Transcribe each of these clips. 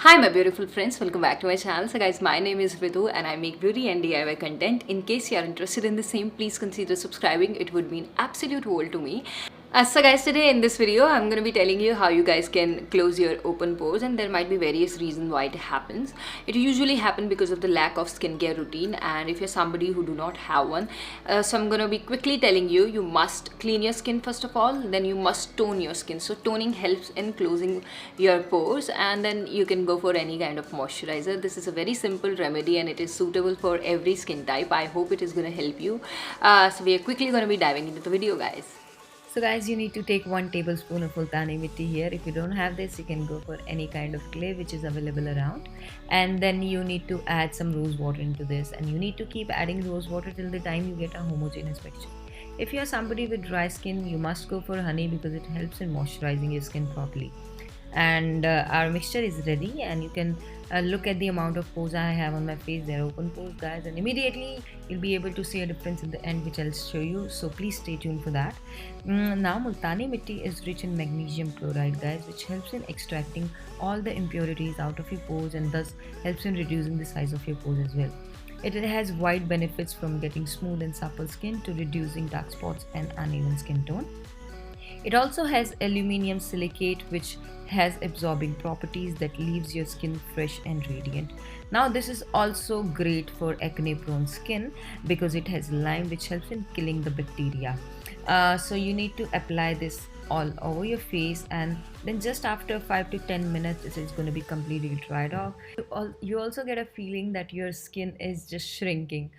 Hi my beautiful friends, welcome back to my channel. So guys, my name is Ritu and I make beauty and DIY content. In case you are interested in the same, please consider subscribing. It would mean absolute world to me. So guys, today in this video I'm going to be telling you how you guys can close your open pores, and there might be various reasons why it happens. It usually happens because of the lack of skincare routine, and if you're somebody who do not have one, so I'm going to be quickly telling you, you must clean your skin first of all, then you must tone your skin. So toning helps in closing your pores, and then you can go for any kind of moisturizer. This is a very simple remedy and it is suitable for every skin type. I hope it is going to help you. So we are quickly going to be diving into the video, guys. So guys, you need to take 1 tablespoon of Multani mitti here. If you don't have this, you can go for any kind of clay which is available around. And then you need to add some rose water into this, and you need to keep adding rose water till the time you get a homogeneous mixture. If you are somebody with dry skin, you must go for honey because it helps in moisturizing your skin properly. And our mixture is ready, and you can look at the amount of pores I have on my face. They're open pores, guys, and immediately you'll be able to see a difference in the end, which I'll show you, so please stay tuned for that. Now Multani mitti is rich in magnesium chloride, guys, which helps in extracting all the impurities out of your pores and thus helps in reducing the size of your pores as well. It has wide benefits from getting smooth and supple skin to reducing dark spots and uneven skin tone. It also has aluminium silicate, which has absorbing properties that leaves your skin fresh and radiant. Now this is also great for acne prone skin because it has lime, which helps in killing the bacteria. So you need to apply this all over your face, and then just after 5 to 10 minutes it is going to be completely dried off. You also get a feeling that your skin is just shrinking.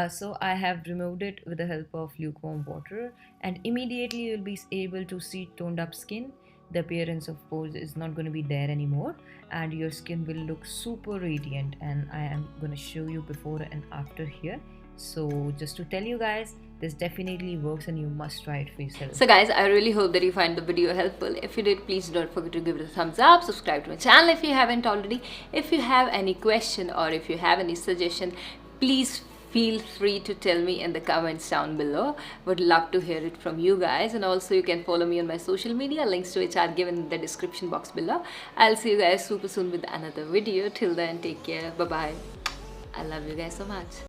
So I have removed it with the help of lukewarm water, and immediately you'll be able to see toned up skin. The appearance of pores is not going to be there anymore, and your skin will look super radiant. And I am going to show you before and after here. So just to tell you guys, this definitely works and you must try it for yourself. So guys, I really hope that you find the video helpful. If you did, please don't forget to give it a thumbs up, subscribe to my channel if you haven't already. If you have any question or if you have any suggestion, please feel free to tell me in the comments down below. Would love to hear it from you guys. And also you can follow me on my social media, links to which are given in the description box below. I'll see you guys super soon with another video. Till then, take care, bye bye. I love you guys so much.